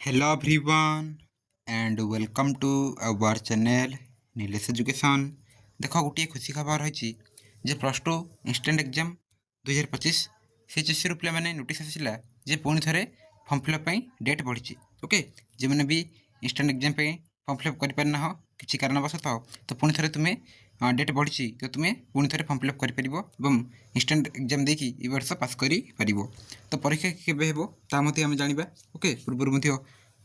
Hello everyone and welcome to our channel Nilesh Education। देख गोटे खुशी खबर रही जे प्लस टू इंस्टेंट एग्जाम 2025 सीएचएससी पे मैंने नोटिस आसला जे पुणी थे फॉर्म फिलअप डेट बढ़ी। ओके जो मैंने भी इंस्टेंट एग्जाम फॉर्म फिलअप कर पारना हो किसी कारणवशतः तो पुणी थे तुम्हें डेट बढ़ी तो तुम्हें पुणी थे फॉर्म फिलअप कर इंस्टेंट एग्जाम देखी ए वर्ष पास कर तो परीक्षा केबे हेबो ता मते हम जानिबा। ओके पूर्व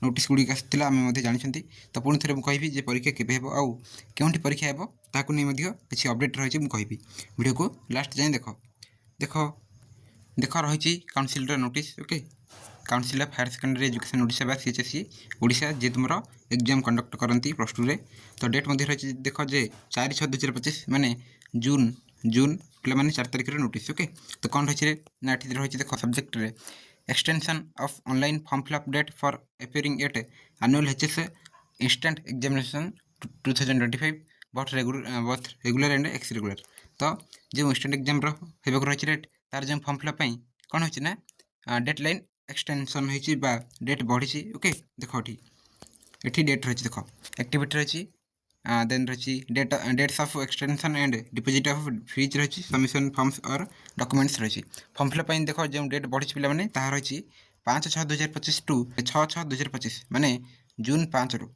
नोटिस गुड़िक आसाला आम जानी तो पुणी थे मुझे कहि परीक्षा केबे हेबो आउ केउंठी परीक्षा हेबो ताकू नहीं किसी अपडेट रही मुझे कहि वीडियो को लास्ट जाए देख देख देख रही council notice. Okay council of higher secondary education Odisha बा सीएचएससी ओडिशा जे तुम एग्जाम कंडक्ट करती प्लस टू रे तो डेट मध्य रही देख जे 4/6/2025 माने जून जून पे मैंने 4 तारिख नोटिस। ओके तो कौन रही ना रही देख सब्जेक्ट रे extension of online form fill-up date for appearing at annual HS instant examination 2025 both regular and ex regular। तो जो instant exam हेबाक रही डेट तार जो फॉर्म फिलअप कौन हो डेडलाइन एक्सटेंशन हो डेट बढ़ी। ओके देख ये डेट रही देख एक्टिविटी रही देन रही dates of extension and deposit of fees रही सबमिशन फॉर्म्स और डॉक्यूमेंट्स रही फॉर्म फिलअप देख जो डेट बढ़ी पे मैंने रही 5/6/2025 टू 6/6/2025 माने जून 5 रु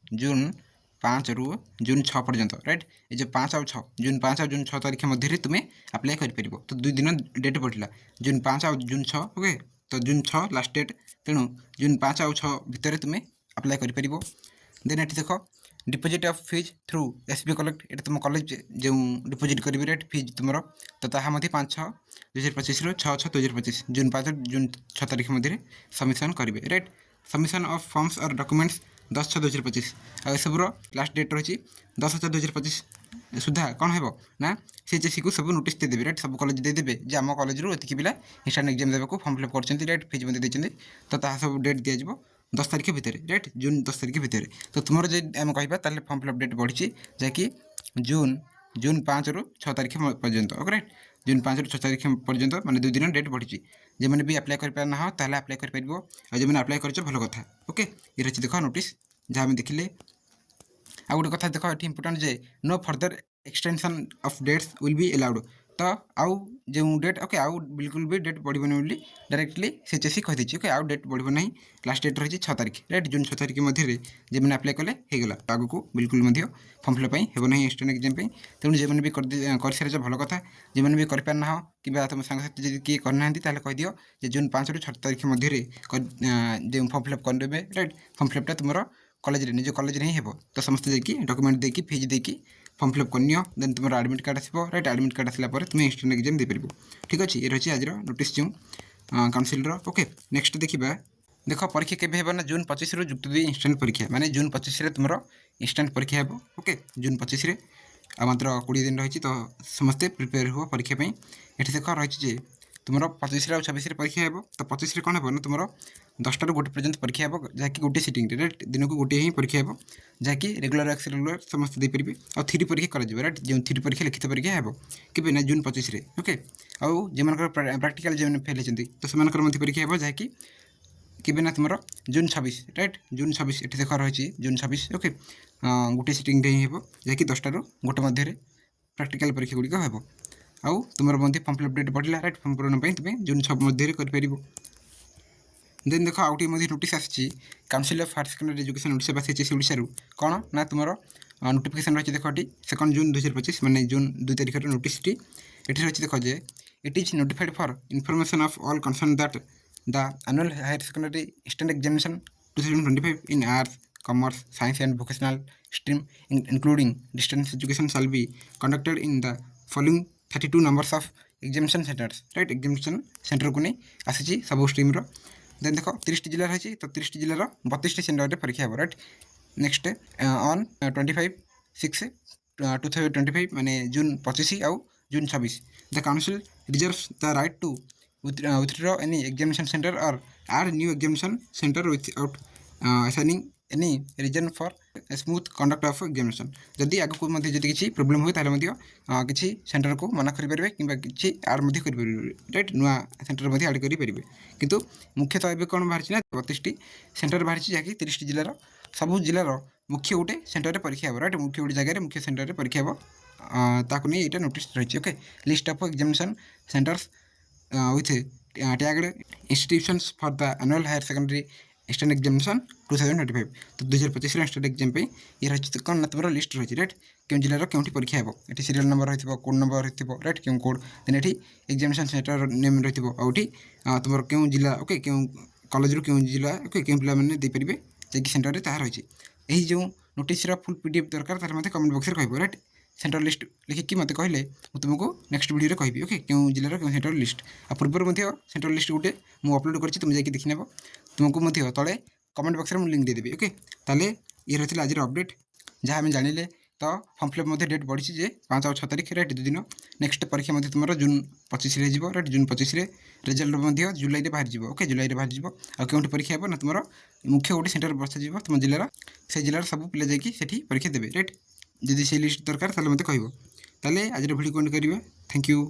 जून 6 पर्यंत राइट ये जो 5 और 6 जून 5 और जून 6 तारीख मध्य तुम्हें अप्लाई कर तो 2 दिन डेट बढ़ला जून 5 और जून 6। ओके तो जून 6 लास्ट डेट तेणु जून 5 और 6 भितर तुम्हें अप्लाई कर देन ये देख deposit of fees through SB collect ये तुम कॉलेज जो डिपोजिट करी रेट फीज तुम तो ताहा 5/6/2025 6/6/2025 जून 5 जून 6 तारीख मध्य सबमिशन करेंगे राइट सबमिशन ऑफ फॉर्म्स और डॉक्यूमेंट्स 10/6/2025 आ सब लास्ट डेट रही 10/6/2025 सुधा कौन है ना सीएचएससी को सब नोटिस देदेवे राइट सब कॉलेज देदेवे जे आम कॉलेज एति पिला इंस्टांट एग्जाम देवाक फॉर्म फिलअप कर राइट फीज देते तो सब डेट दिज्व 10 तारिख भितर राइट जून 10 तारिख भितर तो तुम जो आम कह फॉर्म फिलअप डेट बढ़ी जैकि जून 5 रु 6 तारिख पर्यंत। ओके राइट जून 5 रु 6 तारिख पर्यंत मैंने 2 दिन डेट बढ़ी जो मैंने भी अप्लाई कर पारना हो ताहले अप्लाई कर पारिबो आ जो मैंने अप्लाई कर भल कथा। ओके ये रही देख नोटिस जहाँ देखिले आ गोटे कथा देख ये इंपोर्टेंट जे no further extension of dates will be allowed तो आउ जो डेट ओके आउ बिल्कुल भी डेट बढ़ोनी बोली डायरेक्टली सीएचएससी कहीदे। ओके आउ डेट बढ़ो ना लास्ट डेट रही 6 तारिख राइट जून 6 तारिख मध्य जो मैंने अप्लाई कले होगला आग को बिल्कुल फॉर्म फिलअप हो ना इंस्टेंट एग्जाम तेणु जो मैंने भी कर सारे भल कथा जो मैंने भी कर पारना हो कि तुम सांगसाथी जी किए करना कहीदि जे जून 5 रु 6 तारिख मध्य जो फॉर्म फिलअप करेंगे राइट फॉर्म फिलअपटा तुम कॉलेज निज कॉलेज ही हो तो समस्त देखिए डॉक्यूमेंट देकी फीज देकी फॉर्म फिलअप करनियो देन तुम एडमिट कार्ड आसो राइट एडमिट कार्ड आसला तुम इंस्टेंट एग्जाम दे पार। ठीक अच्छे ये रही आज नोटिस जो काउनसिल। ओके नेक्स्ट देखा देख परीक्षा केबे हेबो ना जून 25 रु जुक्त 2 इंस्टेंट परीक्षा माने जून 25 रे तुम इंस्टेंट परीक्षा हेबो। ओके जून 25 रे मात्र 20 दिन रही तो समस्ते प्रिपेयर हो परीक्षा ये देख रही तुम 25 और 26 परीक्षा हे तो 25 कौन हे ना तुम 10 टा 1 पर्यंत परीक्षा हे जहाँकि गोटे सिटिंग राइट दिन को गोटे ही परीक्षा हे जहाँकि रेगुलर एक्स रेगुलर समस्त देपर और 3 परीक्षा कर राइट जो 3 परीक्षा लिखित परीक्षा हे कि ना जून 25 रे। ओके आउ जो प्राक्टिकल जो फेल होती तो से परीक्षा हे जहाँकि कि ना तुम जून 26 राइट जून 26 ये देख रही जून 26। ओके गोटे सिटिंग ही हे जहाँकि 10 टा 1 मध्य प्राक्टिकल परीक्षा गुड़िक हे आउ तुम फॉर्म फिलअप डेट बढ़ला राइट फॉर्म पूरण तुम्हें जून 6 मध्य कर देन देख आउट नोटिस आसी council of higher secondary education Odisha बा सीएचएससी ओडिशा कौन ना तुम नोटिफिकेशन रही देख 2 जून 2025 मैंने जून 2 तारिख नोटिस ये रही देख जे it is notified for information of all concern that the annual higher secondary instant examination 2025 in arts commerce science and vocational stream including distance education shall be conducted in the following 32 numbers of examination centres right examination centre को नहीं आसी सब stream then देख 30 जिला रही तो 30 जिलार 32 centre में परीक्षा हे राइट नेक्स्ट ऑन 25/6/2025 माने जून 25 आउ जून 26 the council reserves the right to withdraw any examination center or add new examination center without assigning any reason for smooth conduct of examination जदि आगु मध्य जदि किसी प्रॉब्लम हुए ताले मध्य किसी सेंटर को मना करि परिबे किबा किसी आर मध्य करि परिबे राइट नुआ सेंटर मध्य ऐड करि परिबे किंतु मुख्यतः एबे कोन बाहर ना 32 टी सेंटर बाहर जाकि 30 टी जिल्लार सब जिल्लार मुख्य गोटे सेंटर रे परीक्षा हो राइट मुख्य गोटे जगह मुख्य सेंटर रे परीक्षा हो ताकु नै एटा नोटिस रहिछि okay list of examination centres with tagged institutions for the annual higher secondary external examination 2025 तो 2025 एक्सटेंड एग्जाम पे ये रही कौन ना तुम लिस्ट रही राइट क्यों जिलार क्योंटी परीक्षा हो ये सीरियल नंबर रही कोड नंबर रही राइट क्यों कोड देन ये एग्जामिनेशन सेंटर नेम रही आउटी तुम क्यों जिला ओके क्यों कॉलेज रू क्यों जिला ओके क्यों पिला मैंने दे पारे जाकि सेंटर रे ताहा रही यही जो नोटिस फुल पीडीएफ दरकार तार मते कमेंट बॉक्स रे कहबो राइट सेंटर लिस्ट लिखिकी मत कहले तुमको नेक्स्ट वीडियो कहि ओके क्यों जिलार क्यों सेंटर लिस्ट आ पूर्व सेंटर लिस्ट गोटे मुझे अपलोड कर तुम जाकि देखने तुमको तले कमेंट बॉक्स में लिंक देदेवी ओके ताले ये रही आज अपडेट जहाँ आम जानिले तो फॉर्म फिलअप डेट बढ़ी जे 5 और 6 तारीख राइट 2 दिन नेक्स्ट परीक्षा तुम जून 25 राइट जून 25 रिजल्ट जुलाई में बाहर ओके जुलाई में बाहर क्यों परीक्षा हे ना तुम मुख्य गोटे सेंटर बसा तुम जिलार से जिलार सब पिला जाकि परीक्षा देवे राइट जदि से लिस्ट दरकार ताले मते कहबो ताले आज वीडियो कमेंट करिवे थैंक यू।